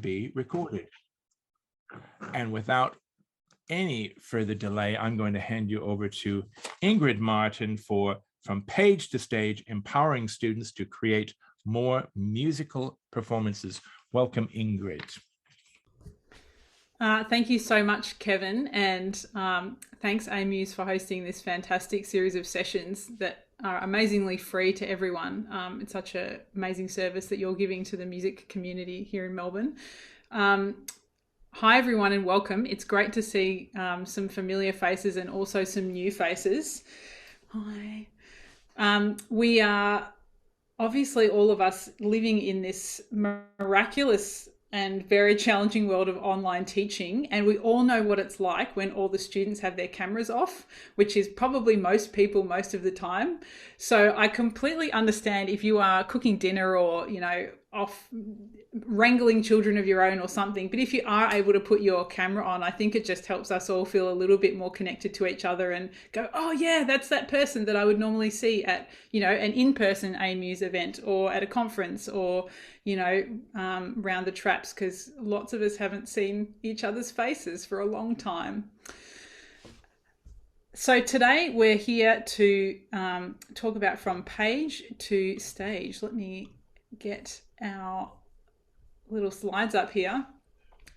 be recorded. And without any further delay, I'm going to hand you over to Ingrid Martin for From Page to Stage, Empowering Students to Create More Musical Performances. Welcome, Ingrid. Thank you so much, Kevin, and thanks AMEB for hosting this fantastic series of sessions that are amazingly free to everyone. It's such an amazing service that you're giving to the music community here in Melbourne. Hi everyone and welcome. It's great to see some familiar faces and also some new faces. Hi. We are obviously all of us living in this miraculous and very challenging world of online teaching, and we all know what it's like when all the students have their cameras off, which is probably most people most of the time. So I completely understand if you are cooking dinner or, you know, off wrangling children of your own or something, but if you are able to put your camera on, I think it just helps us all feel a little bit more connected to each other and go, oh yeah, that's that person that I would normally see at, you know, an in-person AMEB event or at a conference or, you know, round the traps, because lots of us haven't seen each other's faces for a long time. So today we're here to talk about From Page to Stage. Let me get our little slides up here.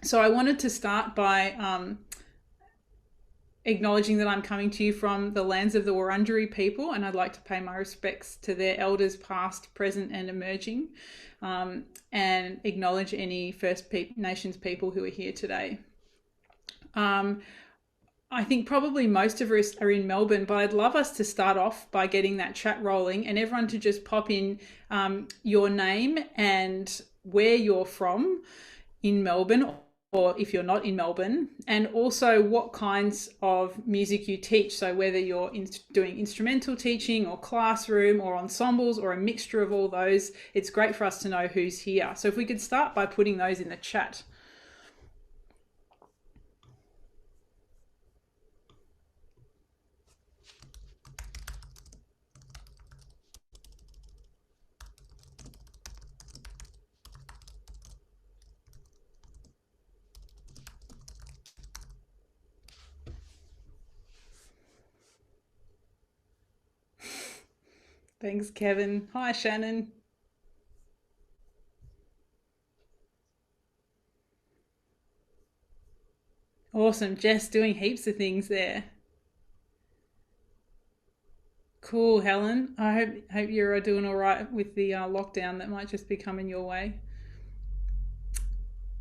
So I wanted to start by acknowledging that I'm coming to you from the lands of the Wurundjeri people, and I'd like to pay my respects to their elders past, present and emerging, and acknowledge any First Nations people who are here today. I think probably most of us are in Melbourne, but I'd love us to start off by getting that chat rolling and everyone to just pop in your name and where you're from in Melbourne, or if you're not in Melbourne, and also what kinds of music you teach. So whether you're doing instrumental teaching or classroom or ensembles or a mixture of all those, it's great for us to know who's here. So if we could start by putting those in the chat. Thanks, Kevin. Hi, Shannon. Awesome. Jess doing heaps of things there. Cool, Helen. I hope you're doing all right with the lockdown that might just be coming your way.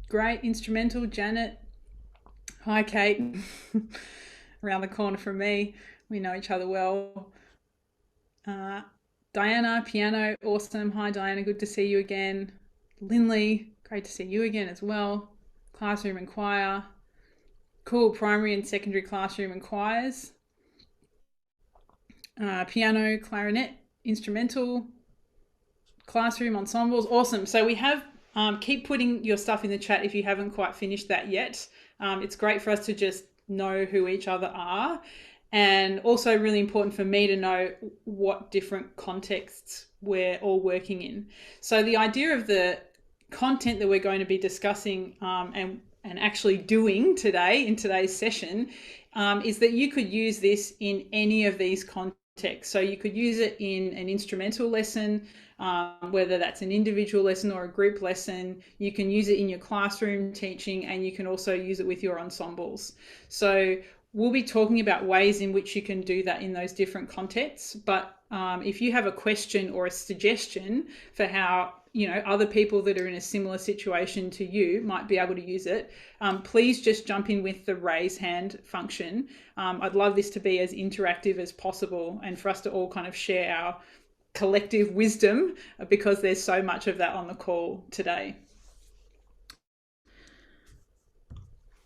Great. Instrumental, Janet. Hi, Kate. Around the corner from me. We know each other well. Diana, piano, awesome. Hi, Diana, good to see you again. Linley, great to see you again as well. Classroom and choir. Cool, primary and secondary classroom and choirs. Piano, clarinet, instrumental, classroom, ensembles. Awesome. So we have, keep putting your stuff in the chat if you haven't quite finished that yet. It's great for us to just know who each other are. And also really important for me to know what different contexts we're all working in. So the idea of the content that we're going to be discussing and actually doing today in today's session is that you could use this in any of these contexts. So you could use it in an instrumental lesson, whether that's an individual lesson or a group lesson. You can use it in your classroom teaching, and you can also use it with your ensembles. So we'll be talking about ways in which you can do that in those different contexts. But if you have a question or a suggestion for how, you know, other people that are in a similar situation to you might be able to use it, please just jump in with the raise hand function. I'd love this to be as interactive as possible and for us to all kind of share our collective wisdom, because there's so much of that on the call today.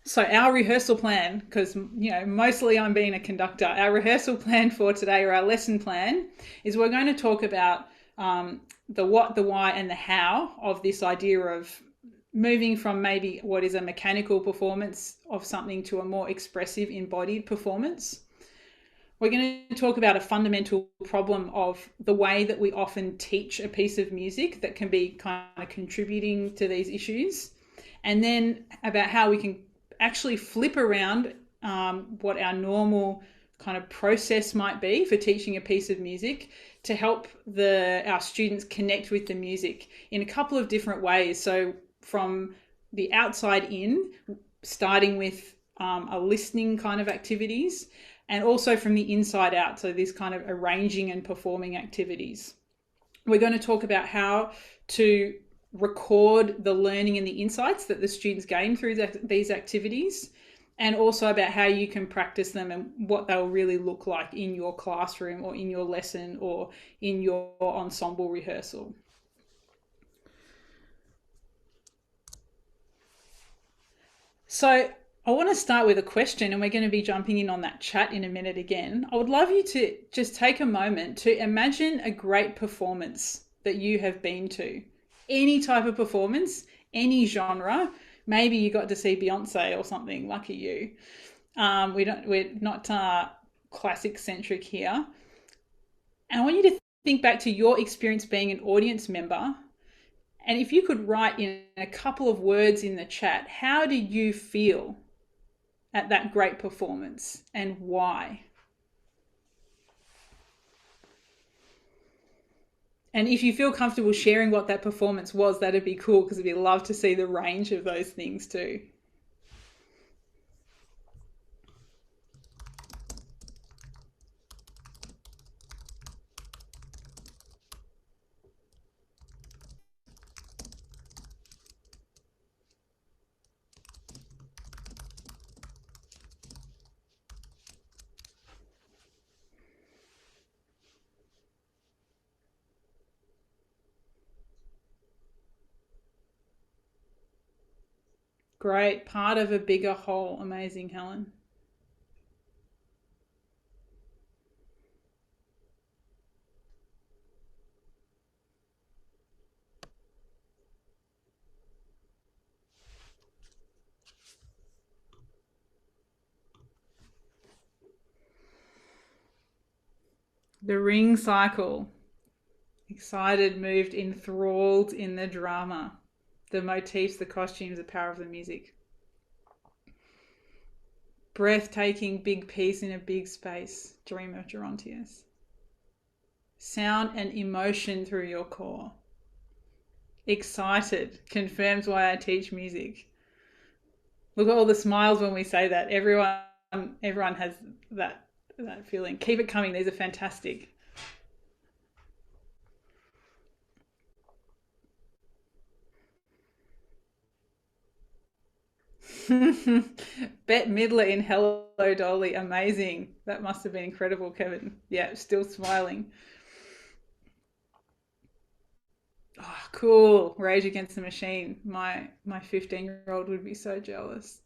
So our rehearsal plan, because, you know, mostly I'm being a conductor, our rehearsal plan for today, or our lesson plan, is we're going to talk about the what, the why and the how of this idea of moving from maybe what is a mechanical performance of something to a more expressive embodied performance. We're going to talk about a fundamental problem of the way that we often teach a piece of music that can be kind of contributing to these issues. and then about how we can actually flip around what our normal kind of process might be for teaching a piece of music to help our students connect with the music in a couple of different ways. So from the outside in, starting with a listening kind of activities, and also from the inside out, so these kind of arranging and performing activities. We're going to talk about how to record the learning and the insights that the students gain through these activities, and also about how you can practice them and what they'll really look like in your classroom or in your lesson or in your ensemble rehearsal. So I want to start with a question, and we're going to be jumping in on that chat in a minute again. I would love you to just take a moment to imagine a great performance that you have been to. Any type of performance, any genre. Maybe you got to see Beyonce or something, lucky you. We're not classic centric here. And I want you to think back to your experience being an audience member. And if you could write in a couple of words in the chat, how did you feel at that great performance and why? And if you feel comfortable sharing what that performance was, that'd be cool, because we'd love to see the range of those things too. Great, part of a bigger whole. Amazing, Helen. The ring cycle. Excited, moved, enthralled in the drama. The motifs, the costumes, the power of the music. Breathtaking, big piece in a big space. Dream of Gerontius. Sound and emotion through your core. Excited, confirms why I teach music. Look at all the smiles when we say that. Everyone has that feeling. Keep it coming. These are fantastic. Bette Midler in Hello Dolly. Amazing. That must have been incredible, Kevin. Yeah, still smiling. Oh, cool. Rage Against the Machine. My 15-year-old would be so jealous.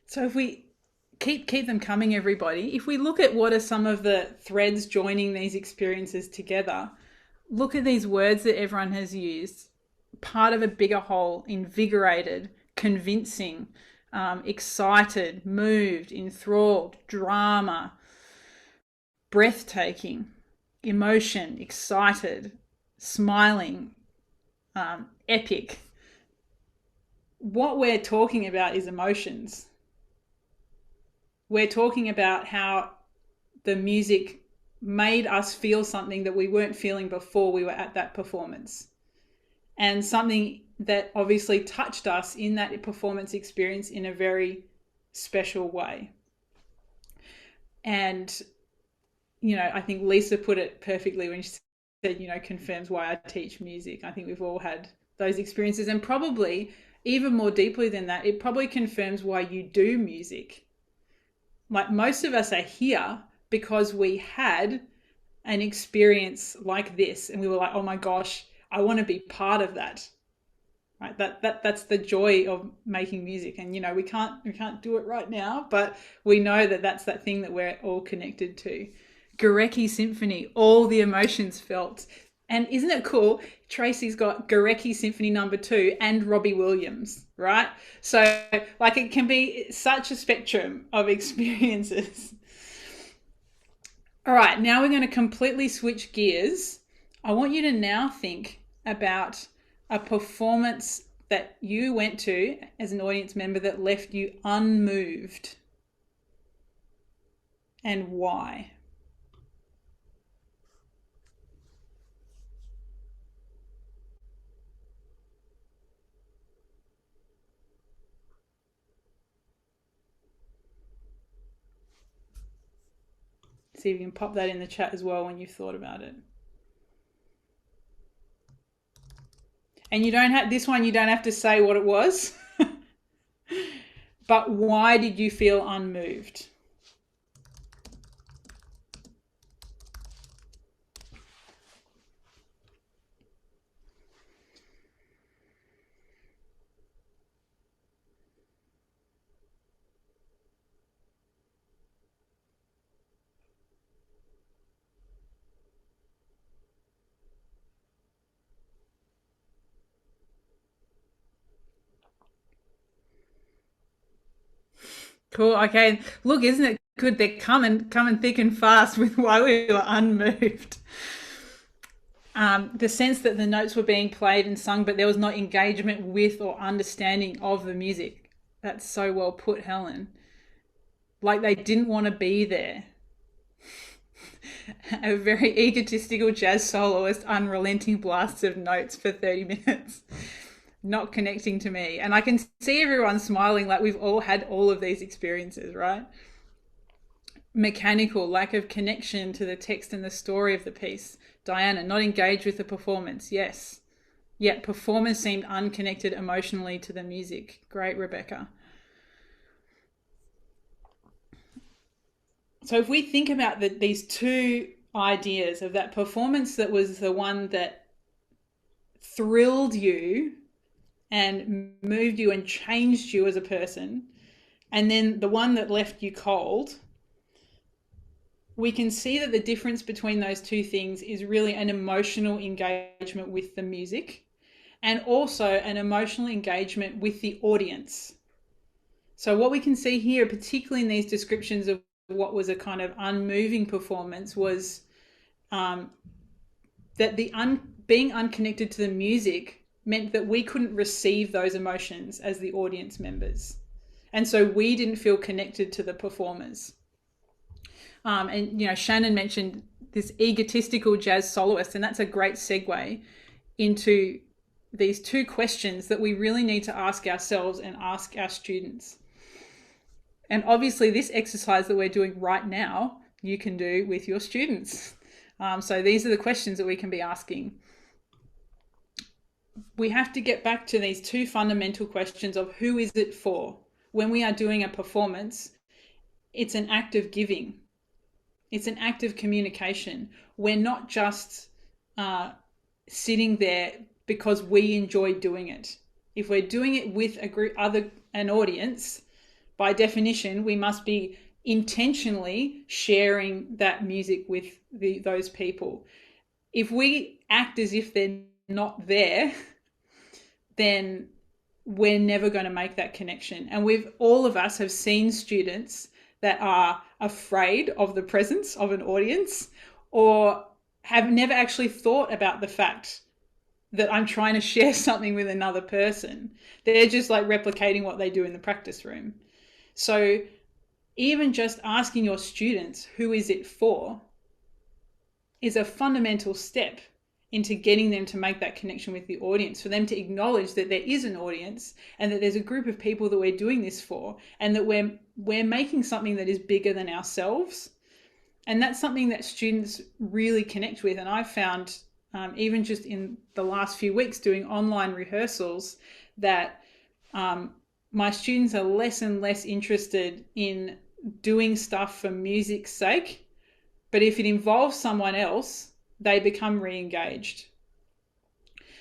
So if we keep them coming, everybody, if we look at what are some of the threads joining these experiences together, look at these words that everyone has used. Part of a bigger whole, invigorated, convincing, excited, moved, enthralled, drama, breathtaking, emotion, excited, smiling, epic. What we're talking about is emotions. We're talking about how the music made us feel something that we weren't feeling before we were at that performance, and something that obviously touched us in that performance experience in a very special way. And, I think Lisa put it perfectly when she said, confirms why I teach music. I think we've all had those experiences, and probably even more deeply than that, it probably confirms why you do music. Like, most of us are here because we had an experience like this and we were like, oh my gosh, I want to be part of that. Right? That's the joy of making music. And we can't do it right now, but we know that that's that thing that we're all connected to. Gurecki Symphony, all the emotions felt. And isn't it cool? Tracy's got Gurecki Symphony No. 2 and Robbie Williams, right? So it can be such a spectrum of experiences. All right, now we're going to completely switch gears. I want you to now think about a performance that you went to as an audience member that left you unmoved, and why. See if you can pop that in the chat as well when you've thought about it. And you don't have this one, you don't have to say what it was, but why did you feel unmoved? Cool. Okay. Look, isn't it good? They're coming thick and fast with why we were unmoved. The sense that the notes were being played and sung, but there was not engagement with or understanding of the music. That's so well put, Helen. Like they didn't want to be there. A very egotistical jazz soloist, unrelenting blasts of notes for 30 minutes. Not connecting to me. And I can see everyone smiling, like we've all had all of these experiences, right? Mechanical, lack of connection to the text and the story of the piece. Diana, not engaged with the performance. Yes. Yet performance seemed unconnected emotionally to the music. Great, Rebecca. So if we think about these two ideas of that performance that was the one that thrilled you and moved you and changed you as a person, and then the one that left you cold, we can see that the difference between those two things is really an emotional engagement with the music and also an emotional engagement with the audience. So what we can see here, particularly in these descriptions of what was a kind of unmoving performance, was that being unconnected to the music meant that we couldn't receive those emotions as the audience members. And so we didn't feel connected to the performers. And, you know, Shannon mentioned this egotistical jazz soloist, and that's a great segue into these two questions that we really need to ask ourselves and ask our students. And obviously this exercise that we're doing right now, you can do with your students. So these are the questions that we can be asking. We have to get back to these two fundamental questions of who is it for? When we are doing a performance, it's an act of giving. It's an act of communication. We're not just sitting there because we enjoy doing it. If we're doing it with an audience, by definition, we must be intentionally sharing that music with those people. If we act as if they're not there, then we're never going to make that connection. And all of us have seen students that are afraid of the presence of an audience or have never actually thought about the fact that I'm trying to share something with another person. They're just like replicating what they do in the practice room. So even just asking your students, who is it for, is a fundamental step into getting them to make that connection with the audience, for them to acknowledge that there is an audience and that there's a group of people that we're doing this for, and that we're making something that is bigger than ourselves. And that's something that students really connect with. And I've found, even just in the last few weeks doing online rehearsals, that my students are less and less interested in doing stuff for music's sake, but if it involves someone else, they become re-engaged.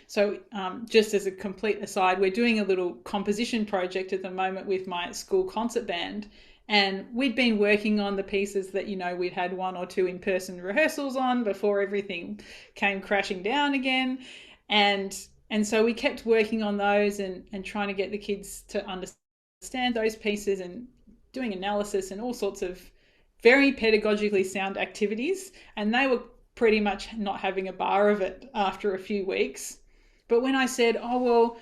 So just as a complete aside, we're doing a little composition project at the moment with my school concert band, and we'd been working on the pieces that, you know, we'd had one or two in-person rehearsals on before everything came crashing down again. And so we kept working on those and trying to get the kids to understand those pieces and doing analysis and all sorts of very pedagogically sound activities, and they were pretty much not having a bar of it after a few weeks. But when I said, oh, well,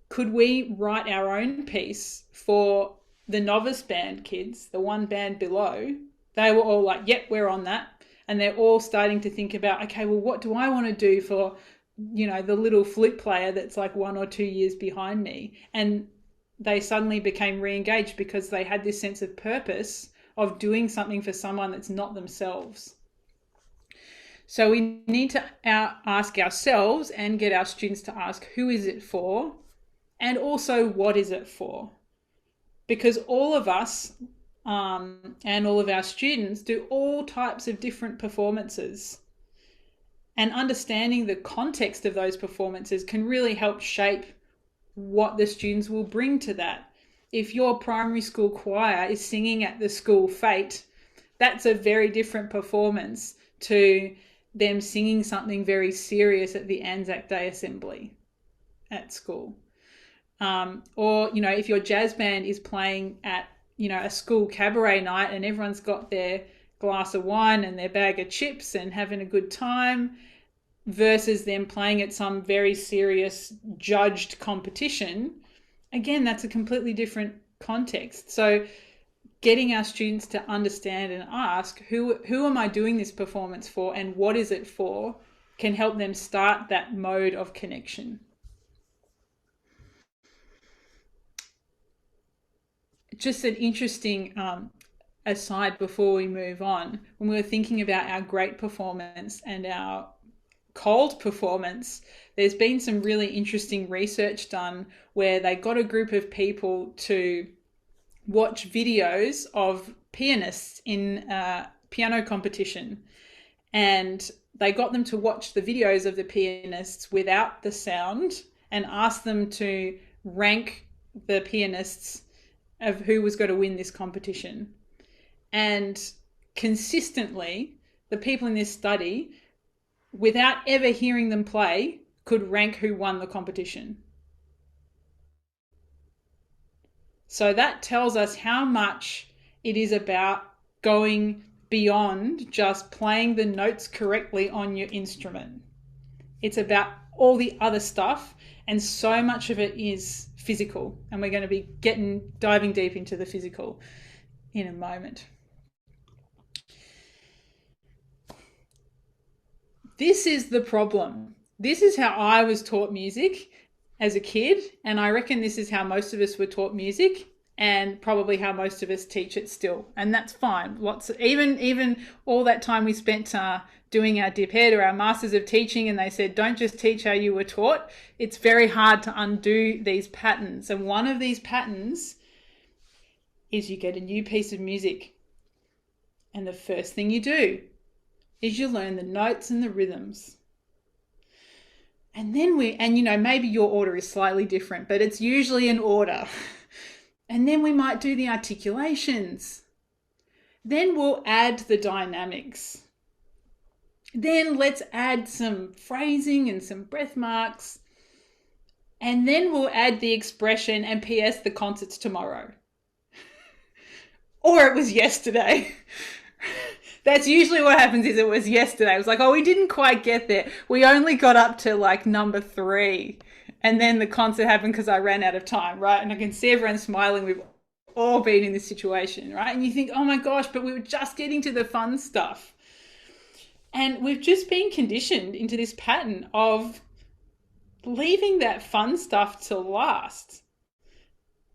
could we write our own piece for the novice band kids, the one band below, they were all like, yep, we're on that. And they're all starting to think about, okay, well, what do I want to do for, you know, the little flute player that's like 1 or 2 years behind me? And they suddenly became re-engaged because they had this sense of purpose of doing something for someone that's not themselves. So we need to ask ourselves and get our students to ask, who is it for? And also, what is it for? Because all of us and all of our students do all types of different performances. And understanding the context of those performances can really help shape what the students will bring to that. If your primary school choir is singing at the school fete, that's a very different performance to them singing something very serious at the Anzac Day assembly at school. Or, you know, if your jazz band is playing at, you know, a school cabaret night and everyone's got their glass of wine and their bag of chips and having a good time, versus them playing at some very serious judged competition, again, that's a completely different context. So getting our students to understand and ask, who am I doing this performance for and what is it for, can help them start that mode of connection. Just an interesting aside before we move on, when we were thinking about our great performance and our cold performance, there's been some really interesting research done where they got a group of people to watch videos of pianists in a piano competition, and they got them to watch the videos of the pianists without the sound and asked them to rank the pianists of who was going to win this competition. And consistently, the people in this study, without ever hearing them play, could rank who won the competition. So that tells us how much it is about going beyond just playing the notes correctly on your instrument. It's about all the other stuff, and so much of it is physical, and we're going to be diving deep into the physical in a moment. This is the problem. This is how I was taught music as a kid, and I reckon this is how most of us were taught music, and probably how most of us teach it still, and that's fine. Even all that time we spent doing our dip head or our masters of teaching, and they said don't just teach how you were taught. It's very hard to undo these patterns, and one of these patterns is you get a new piece of music, and the first thing you do is you learn the notes and the rhythms. And then you know, maybe your order is slightly different, but it's usually an order. And then we might do the articulations. Then we'll add the dynamics. Then let's add some phrasing and some breath marks. And then we'll add the expression and PS, the concert's tomorrow. Or it was yesterday. That's usually what happens, is it was yesterday. It was like, oh, we didn't quite get there. We only got up to like number 3. And then the concert happened because I ran out of time, right? And I can see everyone smiling. We've all been in this situation, right? And you think, oh my gosh, but we were just getting to the fun stuff. And we've just been conditioned into this pattern of leaving that fun stuff to last.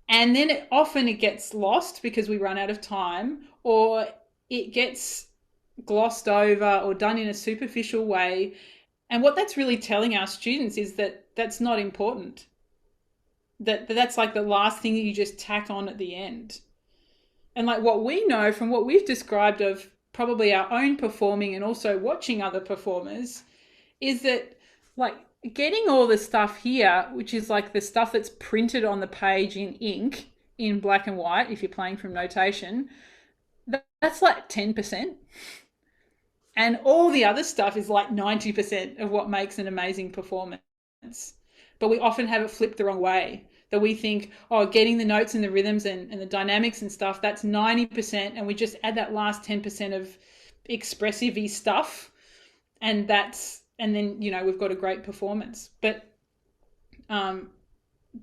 And then often it gets lost because we run out of time, or it gets glossed over or done in a superficial way. And what that's really telling our students is that that's not important. That's like the last thing that you just tack on at the end. And like what we know from what we've described of probably our own performing and also watching other performers, is that like getting all the stuff here, which is like the stuff that's printed on the page in ink in black and white, if you're playing from notation, that's like 10%. And all the other stuff is like 90% of what makes an amazing performance. But we often have it flipped the wrong way. that we think, oh, getting the notes and the rhythms and the dynamics and stuff, that's 90%, and we just add that last 10% of expressive-y stuff, and then, you know, we've got a great performance. But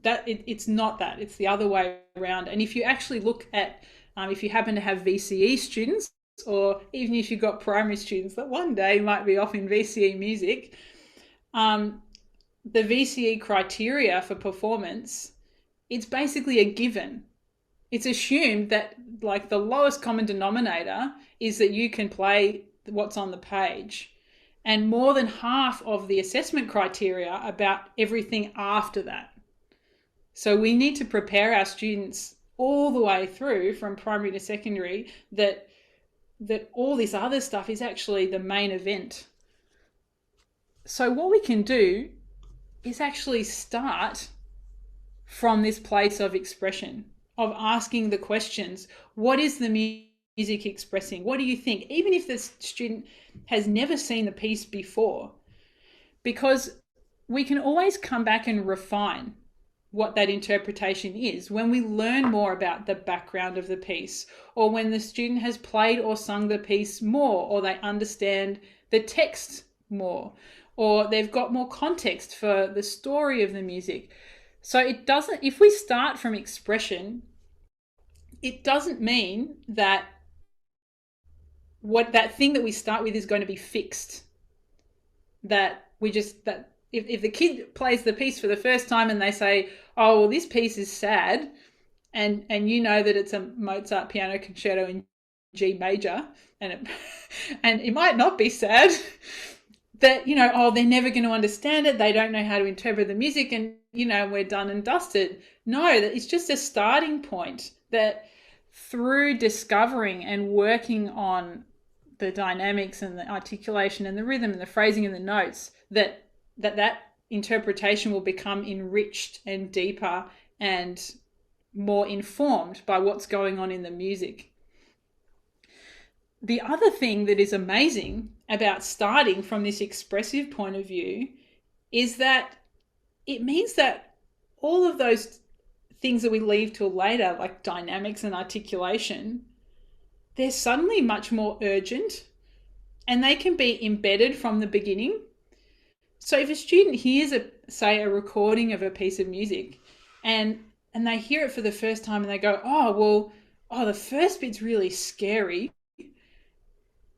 it's not that. It's the other way around. And if you actually look at, if you happen to have VCE students, or even if you've got primary students that one day might be off in VCE music, the VCE criteria for performance, it's basically a given. It's assumed that, like, the lowest common denominator is that you can play what's on the page, and more than half of the assessment criteria about everything after that. So we need to prepare our students all the way through from primary to secondary that all this other stuff is actually the main event. So what we can do is actually start from this place of expression, of asking the questions. What is the music expressing? What do you think? Even if the student has never seen the piece before, because we can always come back and refine what that interpretation is when we learn more about the background of the piece, or when the student has played or sung the piece more, or they understand the text more, or they've got more context for the story of the music. So it doesn't, if we start from expression, it doesn't mean that what that thing that we start with is going to be fixed. That if the kid plays the piece for the first time and they say, oh, well, this piece is sad, and you know that it's a Mozart piano concerto in G major, and it might not be sad, that, you know, oh, they're never going to understand it, they don't know how to interpret the music, and, you know, we're done and dusted. No, that it's just a starting point, that through discovering and working on the dynamics and the articulation and the rhythm and the phrasing and the notes, that interpretation will become enriched and deeper and more informed by what's going on in the music. The other thing that is amazing about starting from this expressive point of view is that it means that all of those things that we leave till later, like dynamics and articulation, they're suddenly much more urgent, and they can be embedded from the beginning. So if a student hears, say, a recording of a piece of music, and they hear it for the first time and they go, the first bit's really scary,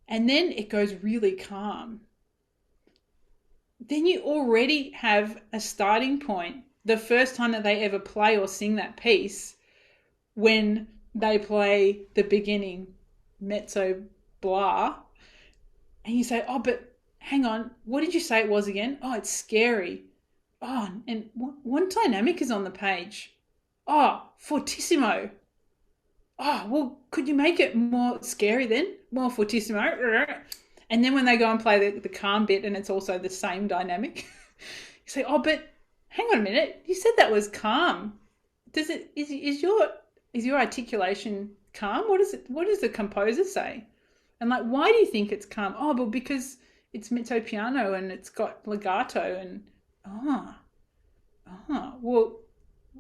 and then it goes really calm, then you already have a starting point the first time that they ever play or sing that piece, when they play the beginning mezzo blah, and you say, oh, but hang on, what did you say it was again? Oh, it's scary. Oh, and what dynamic is on the page? Oh, fortissimo. Oh, well, could you make it more scary then? More fortissimo. And then when they go and play the calm bit, and it's also the same dynamic, you say, oh, but hang on a minute, you said that was calm. Is your articulation calm? What does the composer say? And, like, why do you think it's calm? Oh, well, because it's mezzo piano and it's got legato, and well,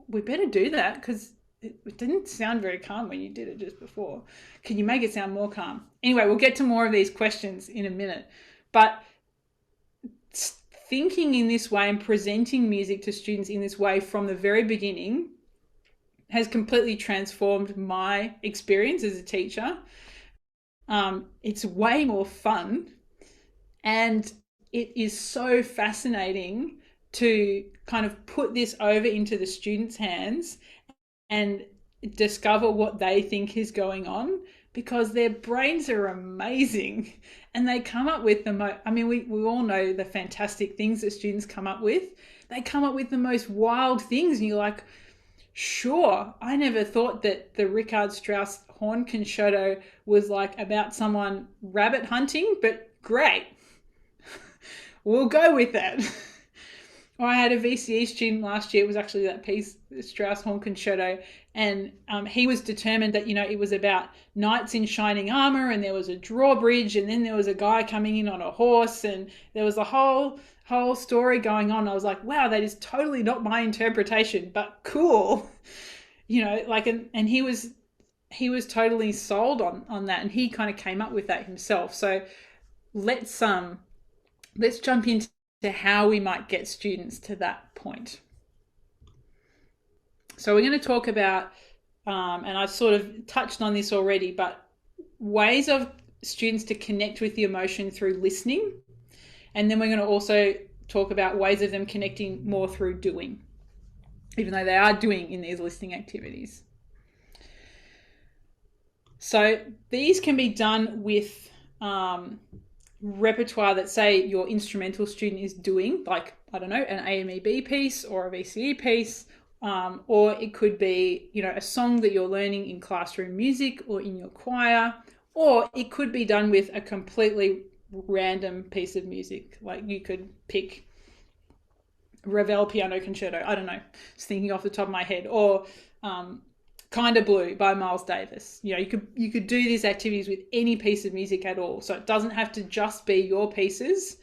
we better do that, because it didn't sound very calm when you did it just before. Can you make it sound more calm? Anyway, we'll get to more of these questions in a minute. But thinking in this way and presenting music to students in this way from the very beginning has completely transformed my experience as a teacher. It's way more fun, and it is so fascinating to kind of put this over into the students' hands and discover what they think is going on, because their brains are amazing, and they come up with we all know the fantastic things that students come up with. They come up with the most wild things, and you're like, sure, I never thought that the Richard Strauss horn concerto was like about someone rabbit hunting, but great. We'll go with that. Or I had a VCE student last year. It was actually that piece, the Strauss Horn Concerto, and he was determined that, you know, it was about knights in shining armor, and there was a drawbridge, and then there was a guy coming in on a horse, and there was a whole story going on. I was like, wow, that is totally not my interpretation, but cool, you know, like, and he was totally sold on that, and he kind of came up with that himself. So let's jump into how we might get students to that point. So we're going to talk about, and I've sort of touched on this already, but ways of students to connect with the emotion through listening. And then we're going to also talk about ways of them connecting more through doing, even though they are doing in these listening activities. So these can be done with repertoire that, say, your instrumental student is doing, like, I don't know, an AMEB piece or a VCE piece, or it could be, you know, a song that you're learning in classroom music or in your choir, or it could be done with a completely random piece of music. Like, you could pick Ravel Piano Concerto, I don't know, just thinking off the top of my head, or Kinda Blue by Miles Davis. You know, you could do these activities with any piece of music at all. So it doesn't have to just be your pieces.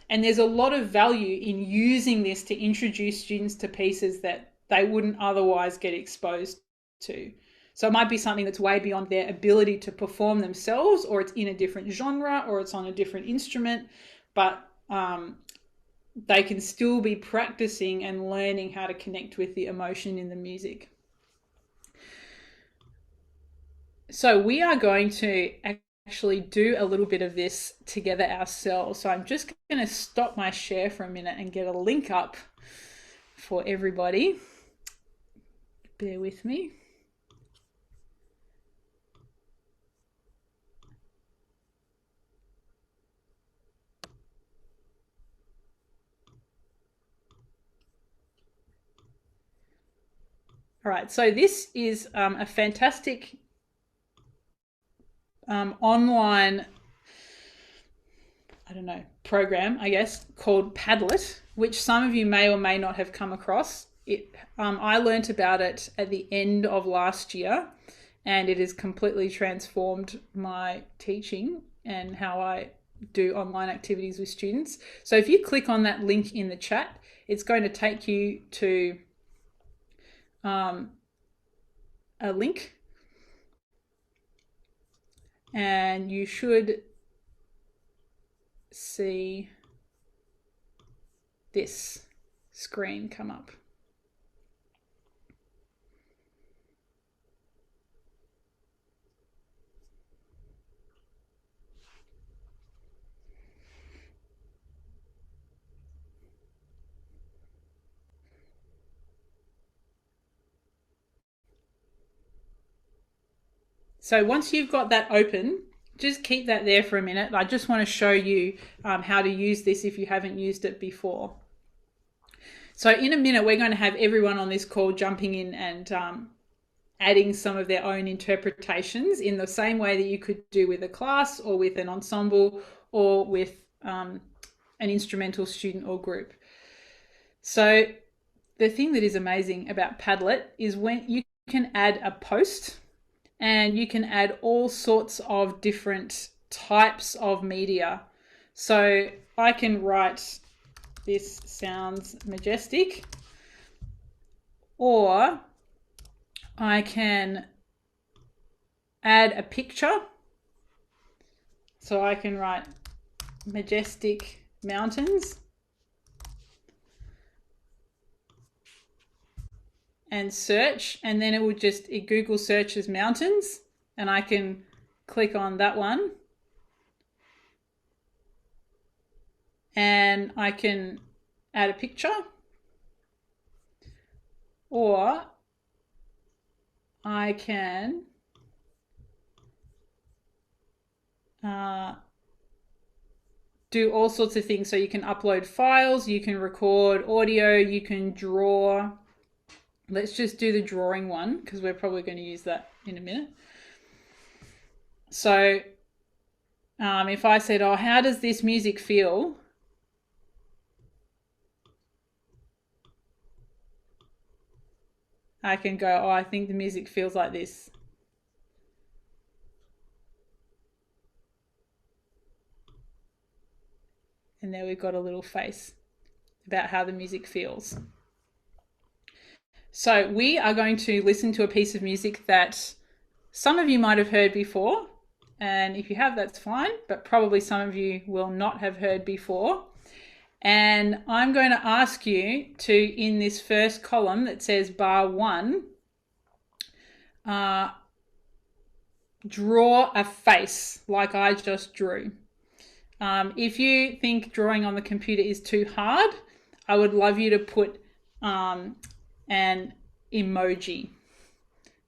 And there's a lot of value in using this to introduce students to pieces that they wouldn't otherwise get exposed to. So it might be something that's way beyond their ability to perform themselves, or it's in a different genre, or it's on a different instrument, but they can still be practicing and learning how to connect with the emotion in the music. So we are going to actually do a little bit of this together ourselves. So I'm just going to stop my share for a minute and get a link up for everybody. Bear with me. All right, so this is a fantastic online, I don't know, program, I guess, called Padlet, which some of you may or may not have come across. I learnt about it at the end of last year, and it has completely transformed my teaching and how I do online activities with students. So if you click on that link in the chat, it's going to take you to a link, and you should see this screen come up. So once you've got that open, just keep that there for a minute. I just want to show you how to use this if you haven't used it before. So in a minute, we're going to have everyone on this call jumping in and adding some of their own interpretations in the same way that you could do with a class or with an ensemble or with an instrumental student or group. So the thing that is amazing about Padlet is when you can add a post, and you can add all sorts of different types of media. So I can write, "This sounds majestic," or I can add a picture. So I can write "majestic mountains" and search, and then it Google searches mountains, and I can click on that one, and I can add a picture, or I can do all sorts of things. So you can upload files, you can record audio, you can draw. Let's just do the drawing one because we're probably going to use that in a minute. So if I said, "Oh, how does this music feel?" I can go, oh, I think the music feels like this. And there we've got a little face about how the music feels. So we are going to listen to a piece of music that some of you might have heard before. And if you have, that's fine, but probably some of you will not have heard before. And I'm going to ask you to, in this first column that says bar 1, draw a face like I just drew. If you think drawing on the computer is too hard, I would love you to put an emoji,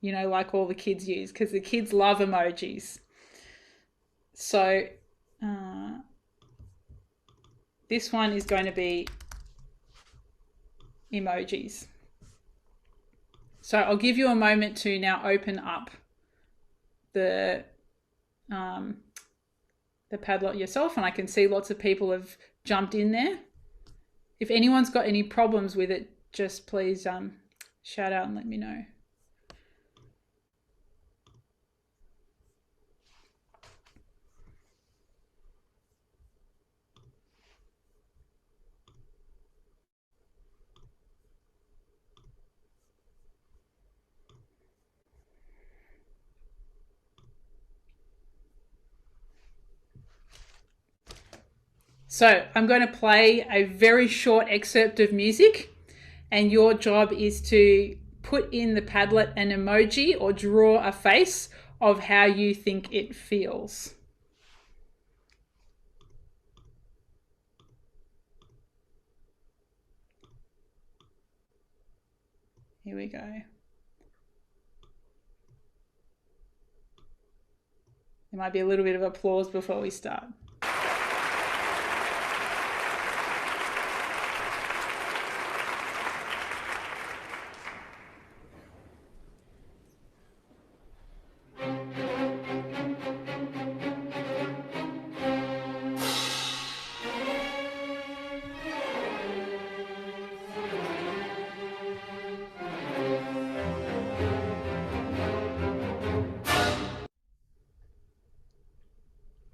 you know, like all the kids use, because the kids love emojis. So this one is going to be emojis. So I'll give you a moment to now open up the Padlet yourself, and I can see lots of people have jumped in there. If anyone's got any problems with it, just please shout out and let me know. So I'm going to play a very short excerpt of music, and your job is to put in the Padlet an emoji or draw a face of how you think it feels. Here we go. There might be a little bit of applause before we start.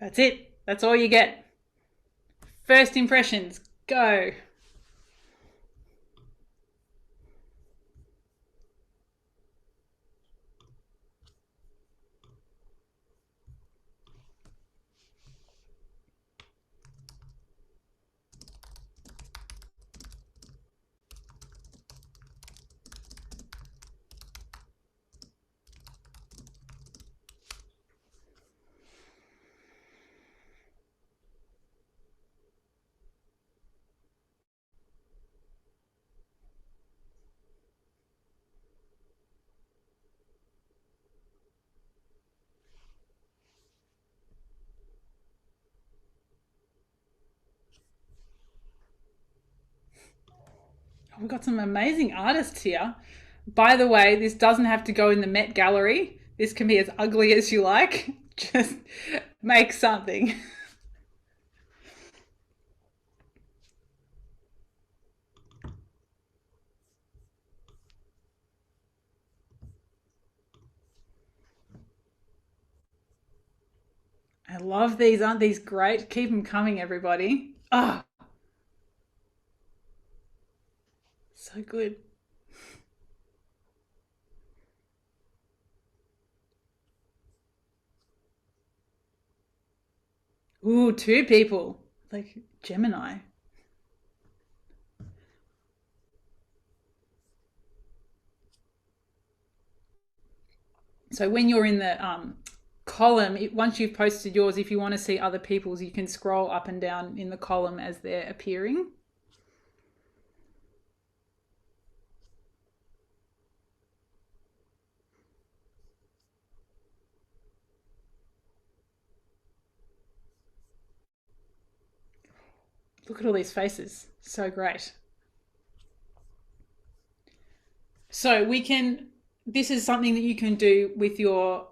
That's it. That's all you get. First impressions, go. We've got some amazing artists here. By the way, this doesn't have to go in the Met Gallery. This can be as ugly as you like. Just make something. I love these. Aren't these great? Keep them coming, everybody. Oh, so good. Ooh, 2 people. Like Gemini. So when you're in the column, once you've posted yours, if you want to see other people's, you can scroll up and down in the column as they're appearing. Look at all these faces. So great. So this is something that you can do with your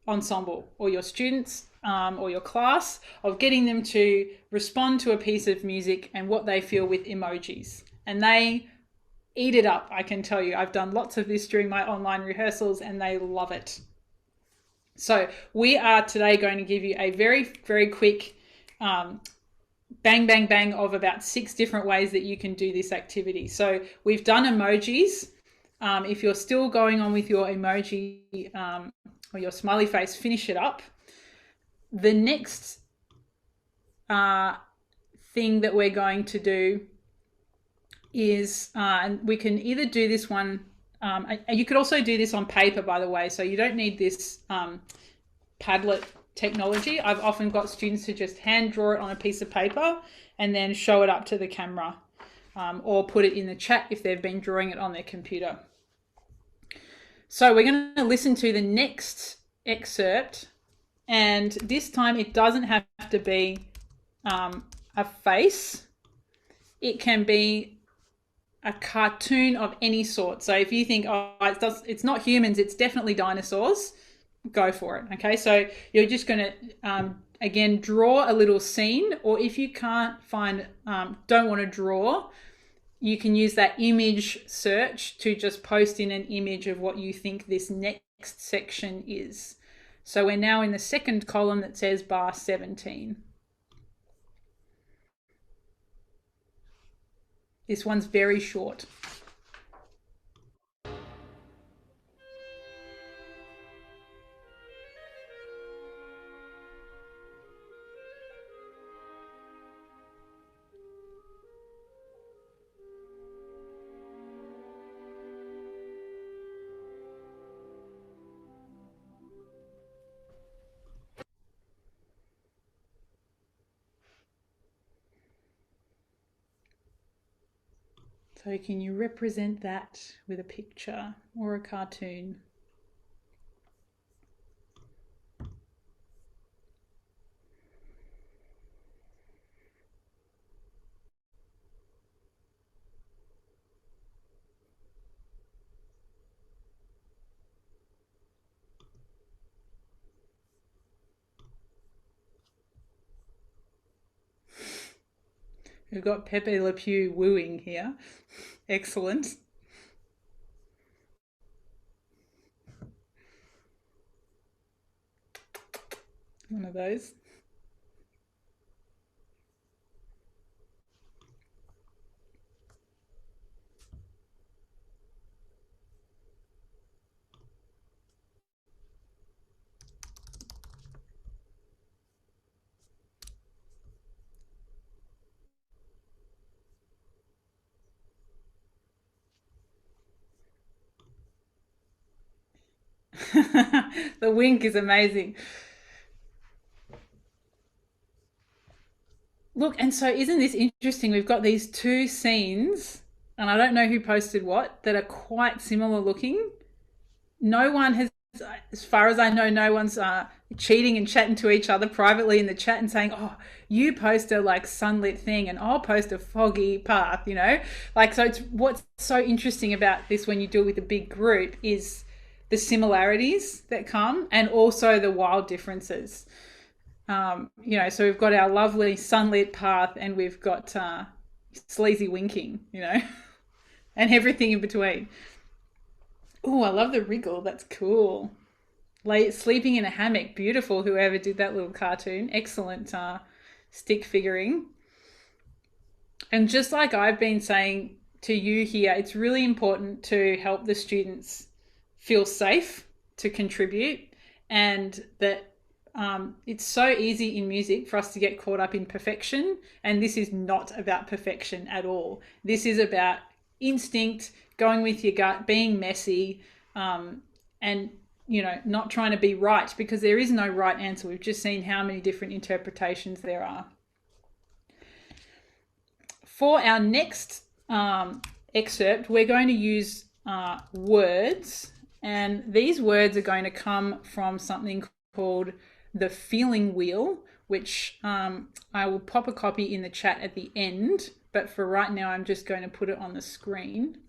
ensemble or your students or your class, of getting them to respond to a piece of music and what they feel with emojis. And they eat it up, I can tell you. I've done lots of this during my online rehearsals and they love it. So we are today going to give you a very, very quick bang, bang, bang of about 6 different ways that you can do this activity. So we've done emojis. If you're still going on with your emoji or your smiley face, finish it up. The next thing that we're going to do is, and we can either do this one, you could also do this on paper, by the way, so you don't need this Padlet technology. I've often got students to just hand draw it on a piece of paper and then show it up to the camera, or put it in the chat if they've been drawing it on their computer. So we're going to listen to the next excerpt, and this time it doesn't have to be a face. It can be a cartoon of any sort. So if you think, oh, it's not humans, it's definitely dinosaurs, go for it. Okay, so you're just going to, again, draw a little scene, or if you can't find, don't want to draw, you can use that image search to just post in an image of what you think this next section is. So we're now in the second column that says bar 17. This one's very short. So can you represent that with a picture or a cartoon? We've got Pepe Le Pew wooing here. Excellent. One of those. The wink is amazing. Look, and so isn't this interesting? We've got these 2 scenes, and I don't know who posted what, that are quite similar looking. No one has, as far as I know, no one's cheating and chatting to each other privately in the chat and saying, oh, you post a like sunlit thing and I'll post a foggy path, you know? Like, so it's what's so interesting about this when you do it with a big group is the similarities that come and also the wild differences. You know, so we've got our lovely sunlit path and we've got sleazy winking, you know, and everything in between. Oh, I love the wriggle. That's cool. Sleeping in a hammock. Beautiful, whoever did that little cartoon. Excellent stick figuring. And just like I've been saying to you here, it's really important to help the students feel safe to contribute, and that it's so easy in music for us to get caught up in perfection, and this is not about perfection at all. This is about instinct, going with your gut, being messy, and you know, not trying to be right, because there is no right answer. We've just seen how many different interpretations there are. For our next excerpt, we're going to use words, and these words are going to come from something called the feeling wheel, which I will pop a copy in the chat at the end, but for right now I'm just going to put it on the screen.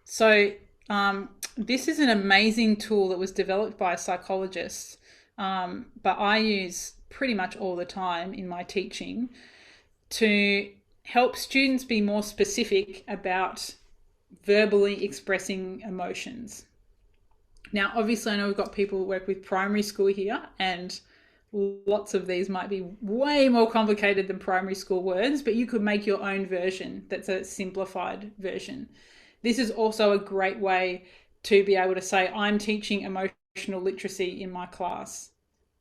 So this is an amazing tool that was developed by a psychologist, but I use pretty much all the time in my teaching to help students be more specific about verbally expressing emotions. Now, obviously, I know we've got people who work with primary school here, and lots of these might be way more complicated than primary school words, but you could make your own version that's a simplified version. This is also a great way to be able to say, I'm teaching emotional literacy in my class,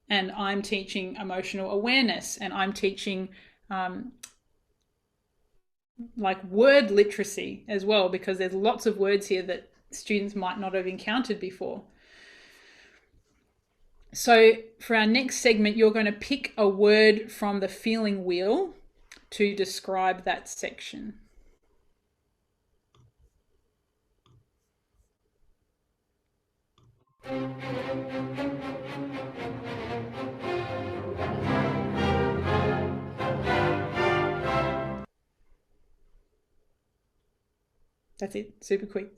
and I'm teaching emotional awareness, and I'm teaching like word literacy as well, because there's lots of words here that students might not have encountered before. So for our next segment, you're going to pick a word from the feeling wheel to describe that section. That's it, super quick.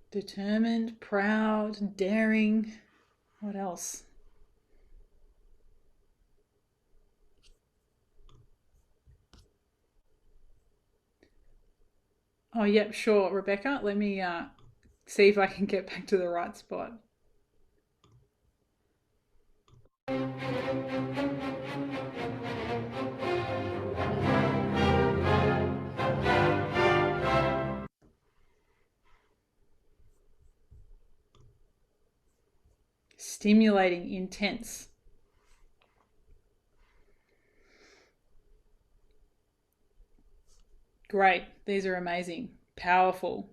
Determined, proud, daring. What else? Oh, yep, sure, Rebecca. Let me see if I can get back to the right spot. Stimulating, intense. Great. These are amazing. Powerful.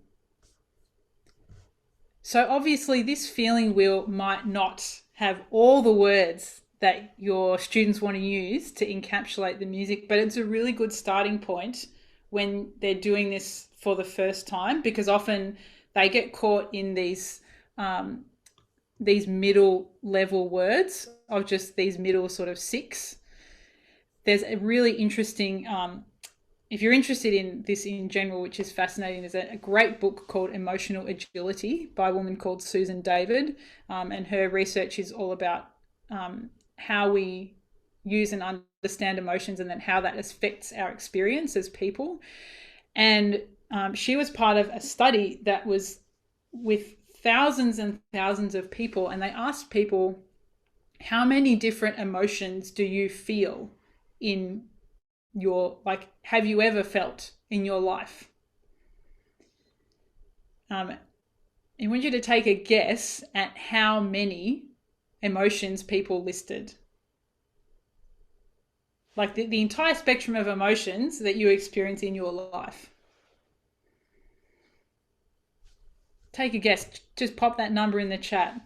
So obviously this feeling wheel might not have all the words that your students want to use to encapsulate the music, but it's a really good starting point when they're doing this for the first time, because often they get caught in these middle level words of just these middle sort of six. There's a really interesting if you're interested in this in general, which is fascinating, there's a great book called Emotional Agility by a woman called Susan David, and her research is all about how we use and understand emotions, and then how that affects our experience as people. And she was part of a study that was with thousands and thousands of people, and they asked people, how many different emotions do you feel in your, like, have you ever felt in your life? I want you to take a guess at how many emotions people listed. Like the entire spectrum of emotions that you experience in your life. Take a guess. Just pop that number in the chat.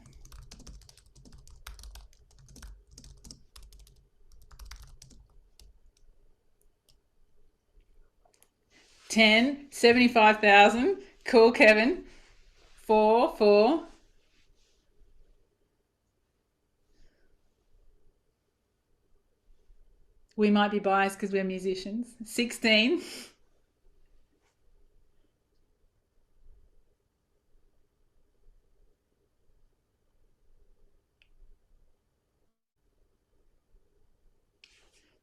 10, 75,000. Cool, Kevin. 4. We might be biased because we're musicians. 16.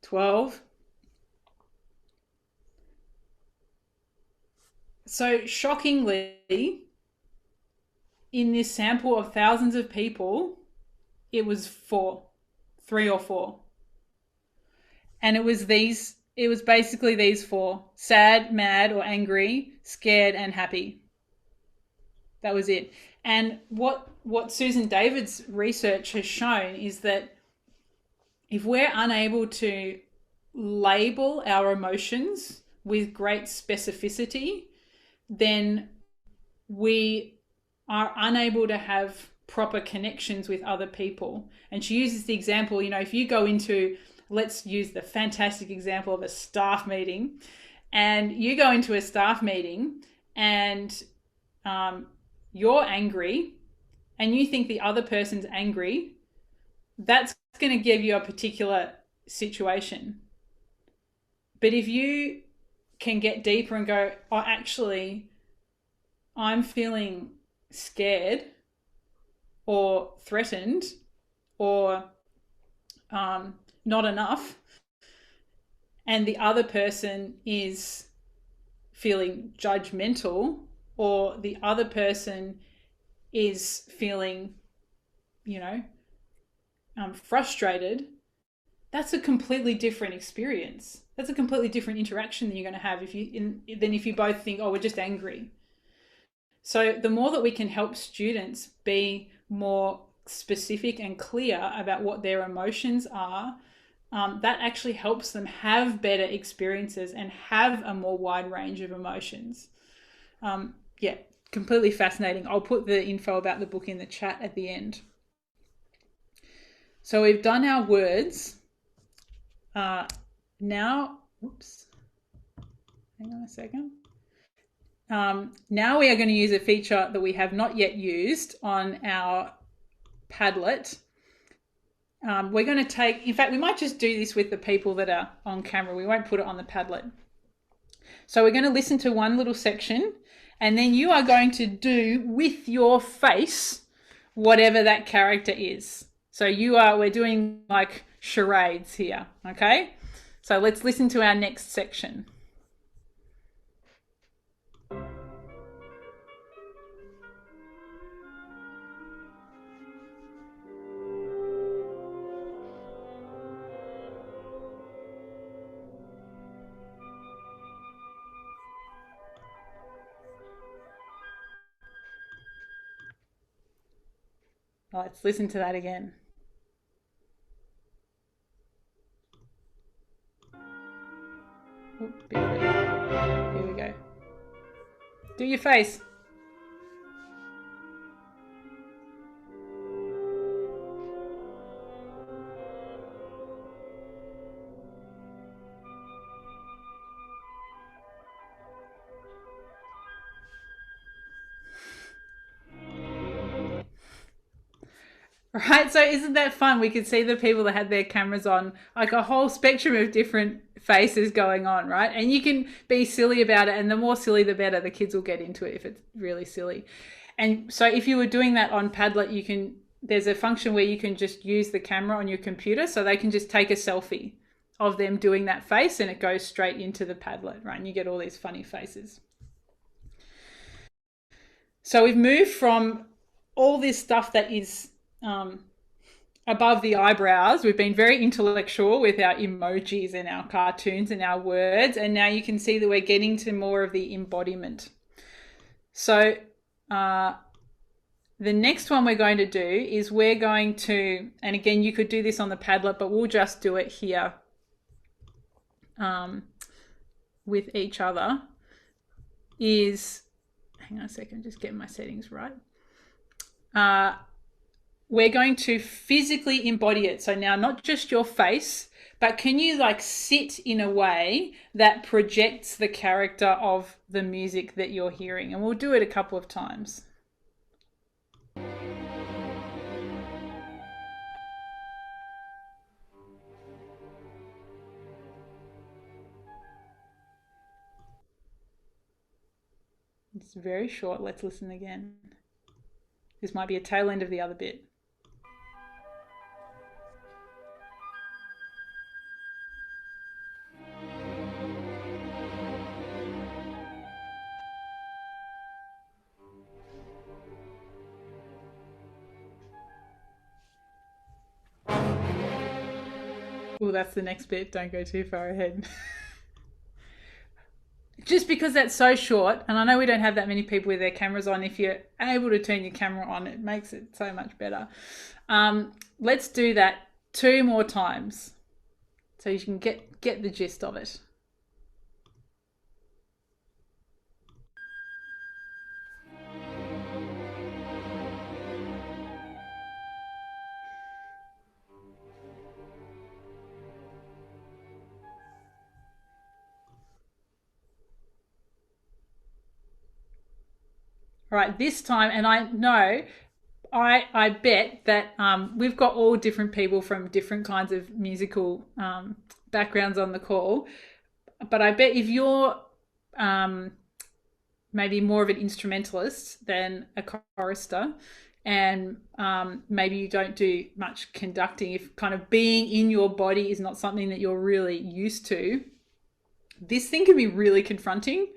12. So shockingly, in this sample of thousands of people, it was 4, 3 or 4. And it was basically these 4: sad, mad or angry, scared and happy. That was it. And what Susan David's research has shown is that if we're unable to label our emotions with great specificity, then we are unable to have proper connections with other people. And she uses the example, if you go into, let's use the fantastic example of a staff meeting, and you go into a staff meeting and you're angry and you think the other person's angry, that's going to give you a particular situation. But if you can get deeper and go, oh, actually, I'm feeling scared or threatened or not enough, and the other person is feeling judgmental, or the other person is feeling, frustrated, that's a completely different experience. That's a completely different interaction that you're going to have than if you both think, oh, we're just angry. So the more that we can help students be more specific and clear about what their emotions are, that actually helps them have better experiences and have a more wide range of emotions. Completely fascinating. I'll put the info about the book in the chat at the end. So we've done our words. Now, whoops, hang on a second. Now we are going to use a feature that we have not yet used on our Padlet. We're going to take, in fact, we might just do this with the people that are on camera. We won't put it on the Padlet. So we're going to listen to one little section, and then you are going to do with your face whatever that character is. So we're doing like charades here, okay? So let's listen to our next section. Let's listen to that again. Here we go. Do your face. Right, so isn't that fun? We could see the people that had their cameras on, like a whole spectrum of different faces going on, right? And you can be silly about it, and the more silly the better. The kids will get into it if it's really silly. And so if you were doing that on Padlet, there's a function where you can just use the camera on your computer, so they can just take a selfie of them doing that face, and it goes straight into the Padlet, right? And you get all these funny faces. So we've moved from all this stuff that is above the eyebrows. We've been very intellectual with our emojis and our cartoons and our words, and now you can see that we're getting to more of the embodiment. So the next one we're going to do is we're going to, and again, you could do this on the Padlet, but we'll just do it here with each other, hang on a second, just getting my settings right. We're going to physically embody it. So now not just your face, but can you like sit in a way that projects the character of the music that you're hearing? And we'll do it a couple of times. It's very short. Let's listen again. This might be a tail end of the other bit. Oh, that's the next bit. Don't go too far ahead. Just because that's so short, and I know we don't have that many people with their cameras on, if you're able to turn your camera on, it makes it so much better. Let's do that 2 more times so you can get the gist of it. All right, this time, and I know, I bet that we've got all different people from different kinds of musical backgrounds on the call, but I bet if you're maybe more of an instrumentalist than a chorister, and maybe you don't do much conducting, if kind of being in your body is not something that you're really used to, this thing can be really confronting.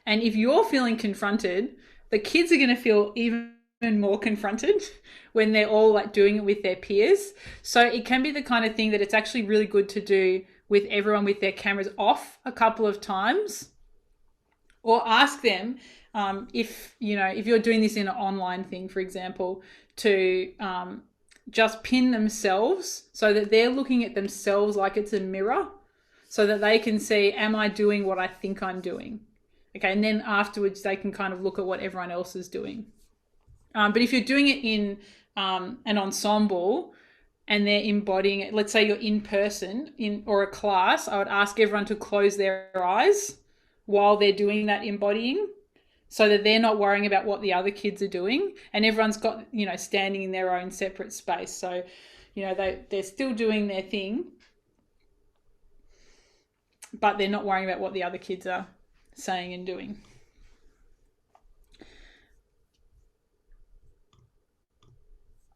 And if you're feeling confronted, the kids are going to feel even more confronted when they're all like doing it with their peers. So it can be the kind of thing that it's actually really good to do with everyone with their cameras off a couple of times, or ask them if you're doing this in an online thing, for example, to just pin themselves so that they're looking at themselves like it's a mirror, so that they can see, am I doing what I think I'm doing? Okay, and then afterwards they can kind of look at what everyone else is doing. But if you're doing it in an ensemble and they're embodying it, let's say you're in person or a class, I would ask everyone to close their eyes while they're doing that embodying, so that they're not worrying about what the other kids are doing, and everyone's got, standing in their own separate space. So, they're still doing their thing, but they're not worrying about what the other kids are saying and doing.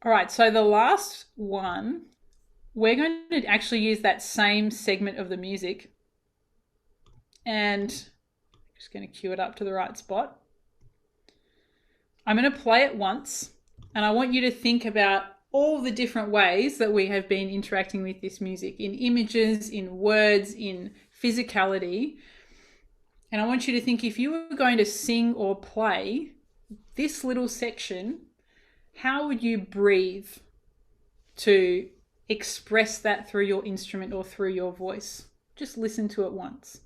All right, so the last one, we're going to actually use that same segment of the music, and I'm just going to cue it up to the right spot. I'm going to play it once, and I want you to think about all the different ways that we have been interacting with this music, in images, in words, in physicality. And I want you to think, if you were going to sing or play this little section, how would you breathe to express that through your instrument or through your voice? Just listen to it once.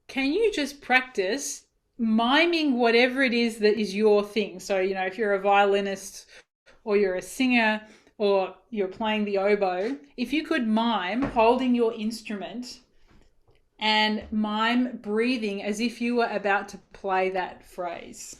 Can you just practice miming whatever it is that is your thing? So, if you're a violinist or you're a singer or you're playing the oboe, if you could mime holding your instrument and mime breathing as if you were about to play that phrase.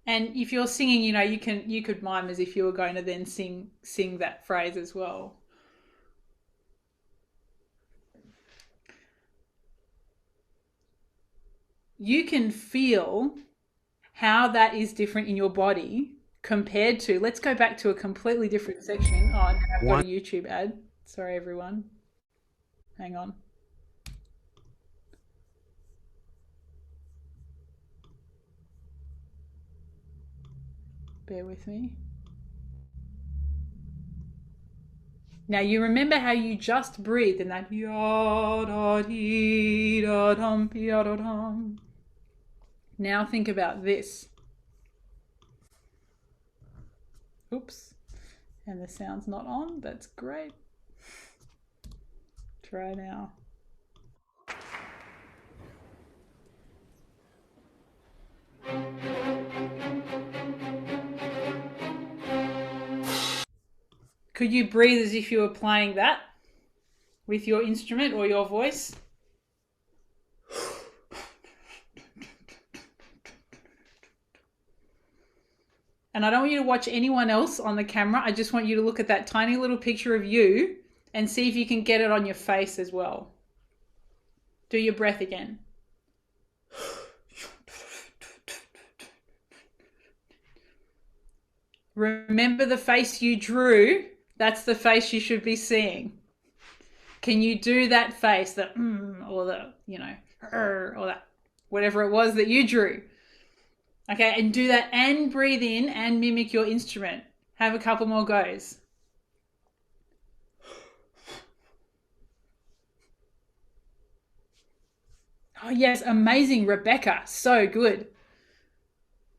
And if you're singing, you could mime as if you were going to then sing that phrase as well. You can feel how that is different in your body compared to, let's go back to a completely different section. Oh, now I've got a YouTube ad. Sorry, everyone. Hang on. Bear with me. Now you remember how you just breathed in that ya-da-dee-da-dum, ya-da-dum. Now think about this. Oops. And the sound's not on. That's great. Try now. Could you breathe as if you were playing that with your instrument or your voice? And I don't want you to watch anyone else on the camera. I just want you to look at that tiny little picture of you and see if you can get it on your face as well. Do your breath again. Remember the face you drew? That's the face you should be seeing. Can you do that face, the or the, or that, whatever it was that you drew? Okay, and do that and breathe in and mimic your instrument. Have a couple more goes. Oh, yes, amazing, Rebecca. So good.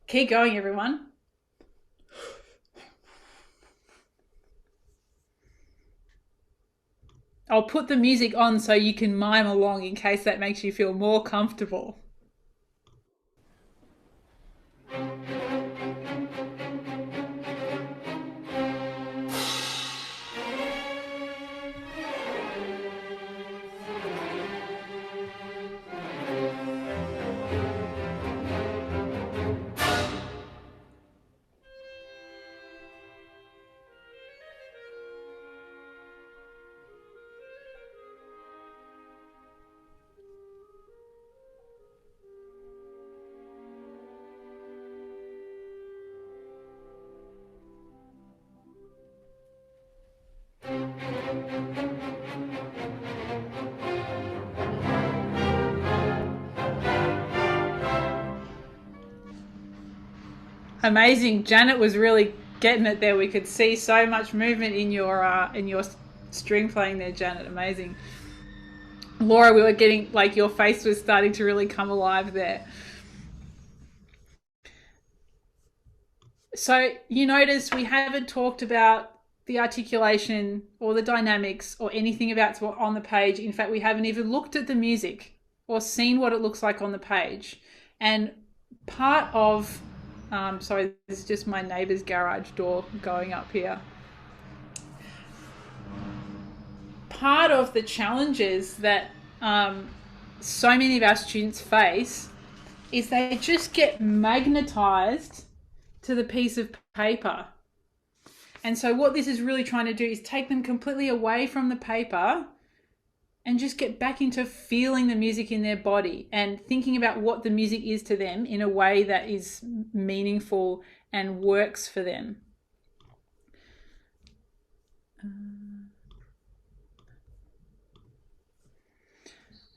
Keep going, everyone. I'll put the music on so you can mime along in case that makes you feel more comfortable. Amazing. Janet was really getting it there. We could see so much movement in your string playing there, Janet. Amazing. Laura, we were getting like your face was starting to really come alive there. So you notice we haven't talked about the articulation or the dynamics or anything about what's on the page. In fact, we haven't even looked at the music or seen what it looks like on the page. And part of, sorry, this is just my neighbour's garage door going up here. Part of the challenges that so many of our students face is they just get magnetized to the piece of paper. And so what this is really trying to do is take them completely away from the paper and just get back into feeling the music in their body and thinking about what the music is to them in a way that is meaningful and works for them.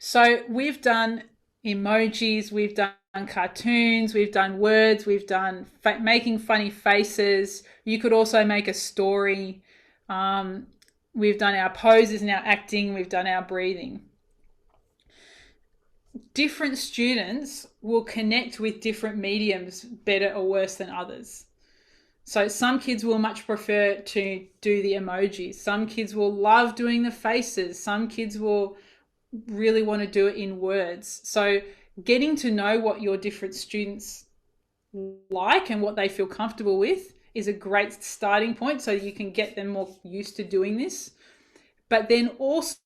So we've done emojis, we've done cartoons, we've done words, we've done making funny faces. You could also make a story. We've done our poses and our acting, we've done our breathing. Different students will connect with different mediums better or worse than others. So some kids will much prefer to do the emojis. Some kids will love doing the faces. Some kids will really want to do it in words. So getting to know what your different students like and what they feel comfortable with is a great starting point so you can get them more used to doing this. But then also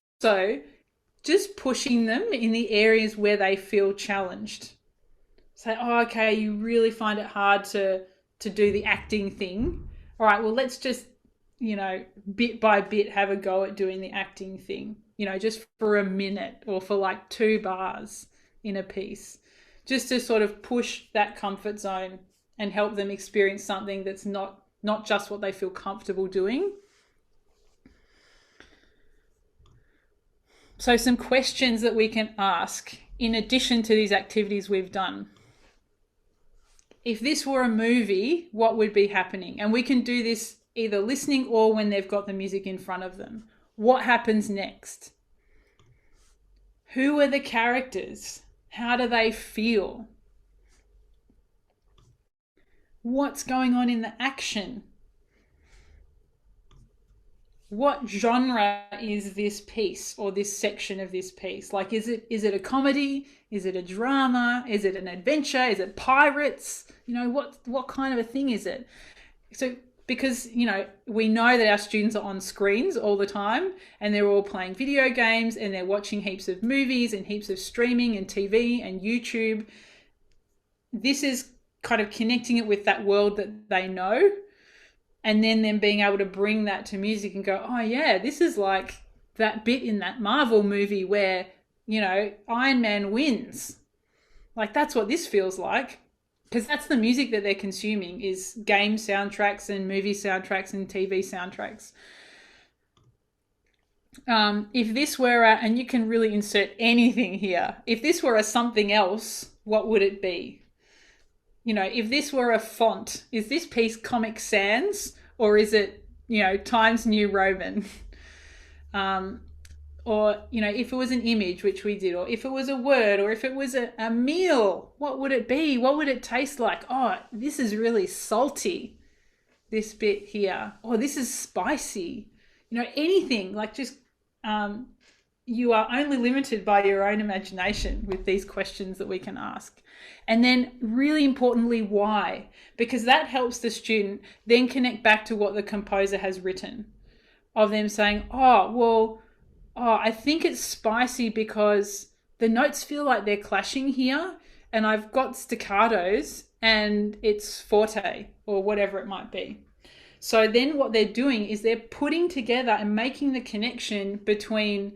just pushing them in the areas where they feel challenged. Say, oh, okay, you really find it hard to do the acting thing. All right, well, let's just, bit by bit have a go at doing the acting thing, just for a minute or for like 2 bars in a piece, just to sort of push that comfort zone and help them experience something that's not just what they feel comfortable doing. So some questions that we can ask in addition to these activities we've done. If this were a movie, what would be happening? And we can do this either listening or when they've got the music in front of them. What happens next? Who are the characters? How do they feel? What's going on in the action? What genre is this piece or this section of this piece? Like, is it a comedy? Is it a drama? Is it an adventure? Is it pirates? What kind of a thing is it? So, because, we know that our students are on screens all the time and they're all playing video games and they're watching heaps of movies and heaps of streaming and TV and YouTube. This is kind of connecting it with that world that they know. And then them being able to bring that to music and go, oh yeah, this is like that bit in that Marvel movie where, Iron Man wins. Like, that's what this feels like. Because that's the music that they're consuming, is game soundtracks and movie soundtracks and TV soundtracks. If this were and you can really insert anything here. If this were a something else, what would it be? If this were a font, is this piece Comic Sans or is it, Times New Roman? or, you know, if it was an image, which we did, or if it was a word, or if it was a meal, what would it be? What would it taste like? Oh, this is really salty, this bit here. Oh, this is spicy. You know, anything, like just, you are only limited by your own imagination with these questions that we can ask. And then really importantly, why? Because that helps the student then connect back to what the composer has written, of them saying, oh, well, I think it's spicy because the notes feel like they're clashing here, and I've got staccatos and it's forte, or whatever it might be. So then what they're doing is they're putting together and making the connection between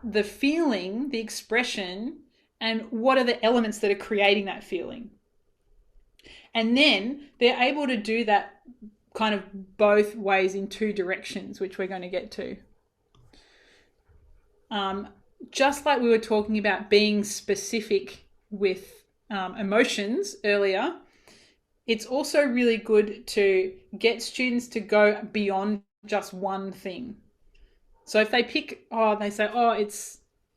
the feeling, the expression, and what are the elements that are creating that feeling. And then they're able to do that kind of both ways in two directions, which we're going to get to. Just like we were talking about being specific with emotions earlier, it's also really good to get students to go beyond just one thing. So if they pick, they say,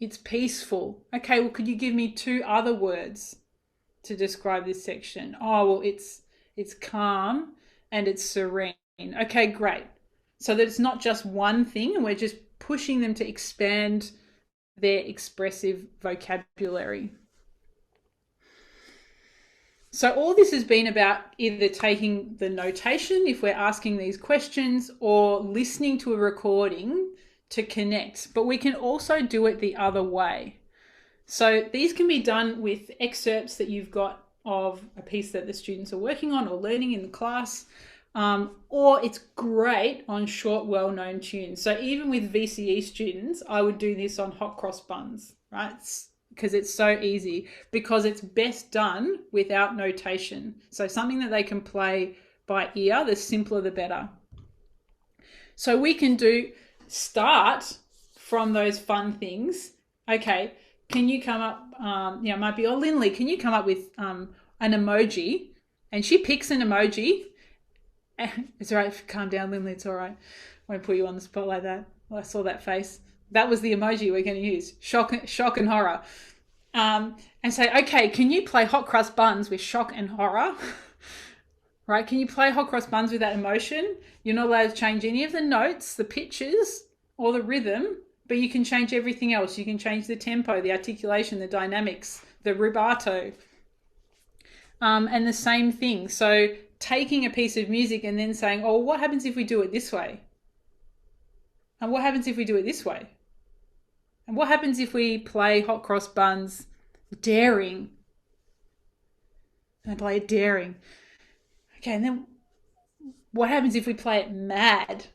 it's peaceful. Okay, well, could you give me two other words to describe this section? Oh, well, it's calm and it's serene. Okay, great. So that it's not just one thing, and we're just pushing them to expand their expressive vocabulary. So all this has been about either taking the notation if we're asking these questions, or listening to a recording to connect. But we can also do it the other way. So these can be done with excerpts that you've got of a piece that the students are working on or learning in the class, or it's great on short, well-known tunes. So even with VCE students, I would do this on hot cross buns, right? Because it's so easy, because it's best done without notation. So something that they can play by ear, the simpler the better. So we can start from those fun things. Okay, can you come up, it might be, Lindley, can you come up with an emoji? And she picks an emoji. It's all right, calm down, Lindley, it's all right. I won't put you on the spot like that. Well, I saw that face. That was the emoji we're going to use, shock and horror. And say, okay, can you play hot crust buns with shock and horror? Right? Can you play hot cross buns with that emotion? You're not allowed to change any of the notes, the pitches, or the rhythm, but you can change everything else. You can change the tempo, the articulation, the dynamics, the rubato. And the same thing. So taking a piece of music and then saying, oh, what happens if we do it this way? And what happens if we do it this way? And what happens if we play hot cross buns daring? And play it daring. Okay, and then what happens if we play it mad?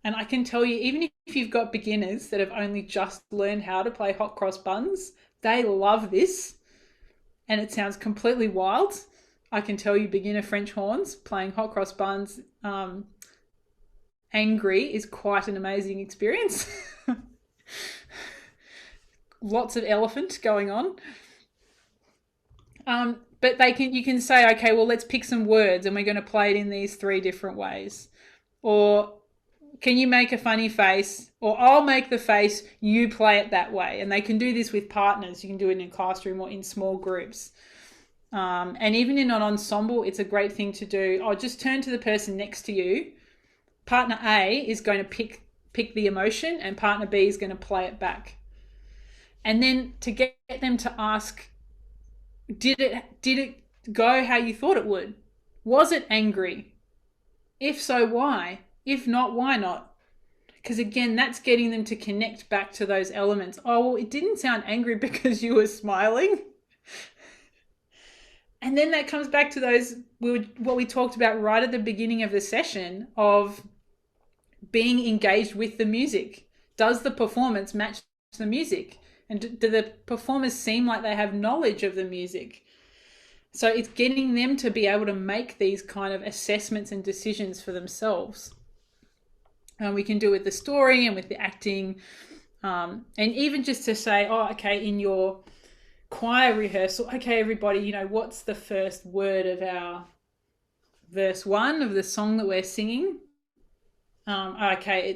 And I can tell you, even if you've got beginners that have only just learned how to play hot cross buns, they love this. And it sounds completely wild. I can tell you, beginner French horns playing hot cross buns angry is quite an amazing experience. Lots of elephant going on. But you can say, okay, well, let's pick some words and we're going to play it in these 3 different ways. Or can you make a funny face? Or I'll make the face, you play it that way. And they can do this with partners. You can do it in a classroom or in small groups. And even in an ensemble, it's a great thing to do. Just turn to the person next to you. Partner A is going to pick the emotion, and partner B is going to play it back. And then to get them to ask, did it go how you thought it would? Was it angry? If so, why? If not, why not? Because again, that's getting them to connect back to those elements. Oh, well, it didn't sound angry because you were smiling. And then that comes back to what we talked about right at the beginning of the session of being engaged with the music. Does the performance match the music? And do the performers seem like they have knowledge of the music? So it's getting them to be able to make these kind of assessments and decisions for themselves. And we can do it with the story and with the acting. And even just to say, okay, in your choir rehearsal, okay, everybody, what's the first word of our verse 1 of the song that we're singing? Okay,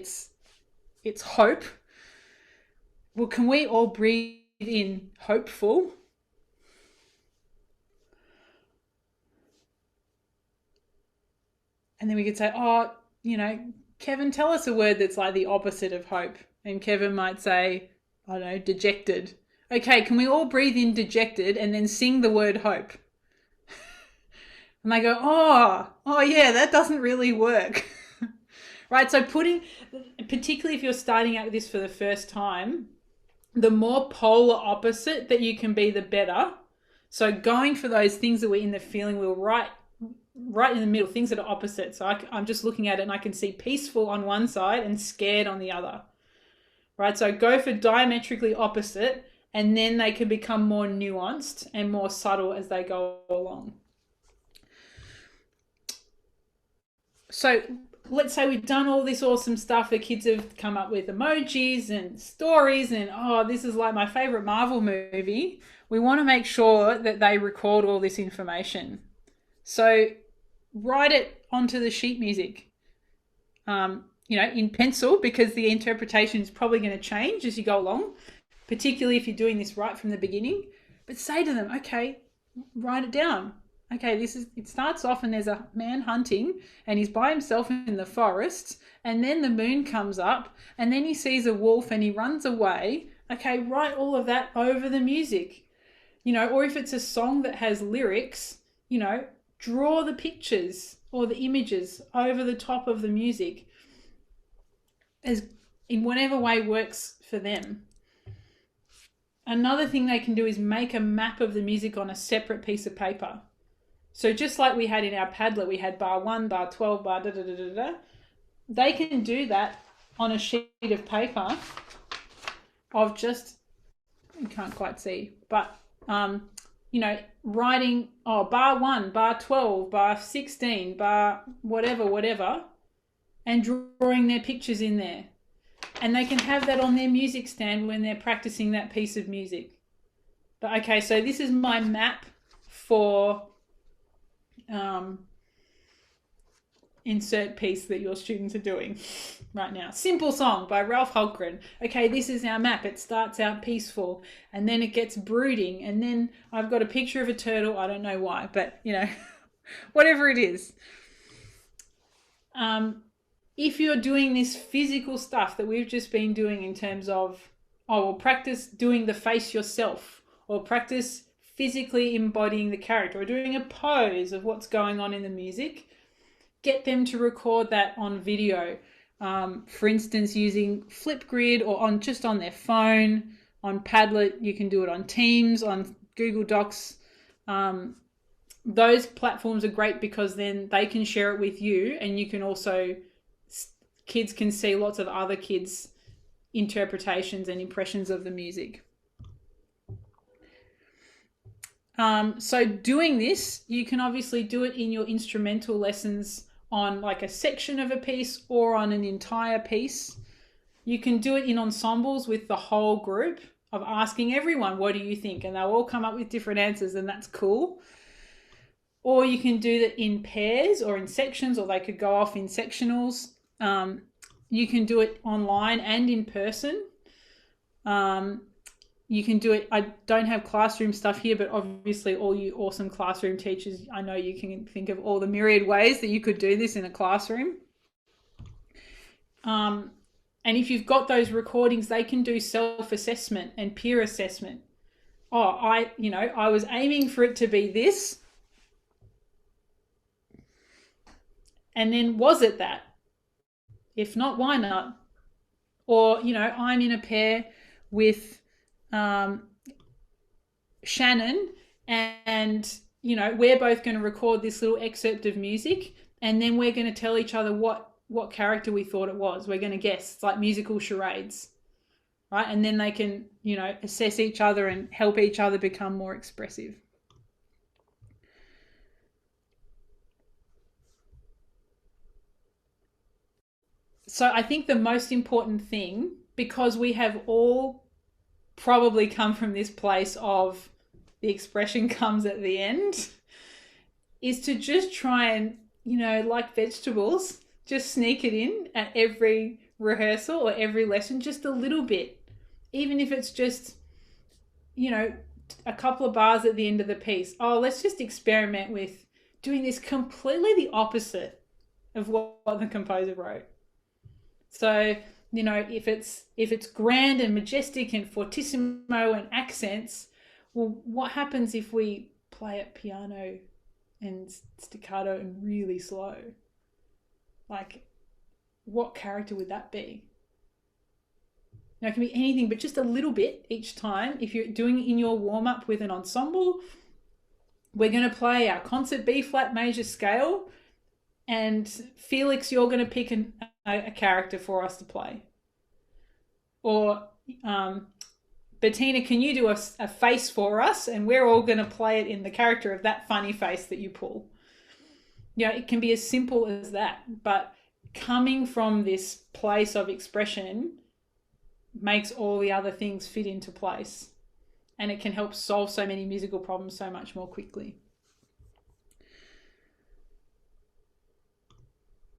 it's hope. well, can we all breathe in hopeful? And then we could say, oh, Kevin, tell us a word that's like the opposite of hope. And Kevin might say, I don't know, dejected. Okay, can we all breathe in dejected and then sing the word hope? And they go, oh yeah, that doesn't really work. Right, so particularly if you're starting out with this for the first time, the more polar opposite that you can be, the better. So going for those things that we're in the feeling wheel, right in the middle, things that are opposite. So I'm just looking at it and I can see peaceful on one side and scared on the other. Right, so go for diametrically opposite, and then they can become more nuanced and more subtle as they go along. So let's say we've done all this awesome stuff. The kids have come up with emojis and stories and, oh, this is like my favorite Marvel movie. We want to make sure that they record all this information. So write it onto the sheet music, in pencil, because the interpretation is probably going to change as you go along, particularly if you're doing this right from the beginning. But say to them, okay, write it down. Okay, it starts off and there's a man hunting and he's by himself in the forest, and then the moon comes up and then he sees a wolf and he runs away. Okay, write all of that over the music. Or if it's a song that has lyrics, draw the pictures or the images over the top of the music, as in whatever way works for them. Another thing they can do is make a map of the music on a separate piece of paper. So just like we had in our Padlet, we had bar 1, bar 12, bar da-da-da-da-da. They can do that on a sheet of paper of just, you can't quite see, but, writing, bar 1, bar 12, bar 16, bar whatever, and drawing their pictures in there. And they can have that on their music stand when they're practicing that piece of music. But okay, so this is my map for insert piece that your students are doing right now. Simple Song by Ralph Holgren. Okay, this is our map. It starts out peaceful and then it gets brooding, and then I've got a picture of a turtle. I don't know why, but whatever it is. If you're doing this physical stuff that we've just been doing in terms of, practice doing the face yourself, or practice physically embodying the character, or doing a pose of what's going on in the music, get them to record that on video. For instance, using Flipgrid or on their phone, on Padlet. You can do it on Teams, on Google Docs. Those platforms are great because then they can share it with you, and you can also, kids can see lots of other kids' interpretations and impressions of the music. So doing this, you can obviously do it in your instrumental lessons on like a section of a piece or on an entire piece. You can do it in ensembles with the whole group, of asking everyone, what do you think? And they'll all come up with different answers, and that's cool. Or you can do that in pairs or in sections, or they could go off in sectionals. You can do it online and in person. You can do it, I don't have classroom stuff here, but obviously all you awesome classroom teachers, I know you can think of all the myriad ways that you could do this in a classroom. And if you've got those recordings, they can do self-assessment and peer assessment. I was aiming for it to be this. And then was it that? If not, why not? Or, I'm in a pair with Shannon, and we're both going to record this little excerpt of music, and then we're going to tell each other what character we thought it was. We're going to guess. It's like musical charades, right? And then they can assess each other and help each other become more expressive. So I think the most important thing, because we have all probably come from this place of the expression comes at the end, is to just try and, like vegetables, just sneak it in at every rehearsal or every lesson, just a little bit. even if it's just, you know, a couple of bars at the end of the piece. Oh, let's just experiment with doing this completely the opposite of what the composer wrote. So, you know, if it's grand and majestic and fortissimo and accents, well, what happens if we play it piano and staccato and really slow? Like, what character would that be? Now, it can be anything, but just a little bit each time. If you're doing it in your warm-up with an ensemble, we're going to play our concert B flat major scale, and Felix, you're going to pick a character for us to play. Or Bettina, can you do a face for us? And we're all going to play it in the character of that funny face that you pull. You know, it can be as simple as that. But coming from this place of expression makes all the other things fit into place. And it can help solve so many musical problems so much more quickly.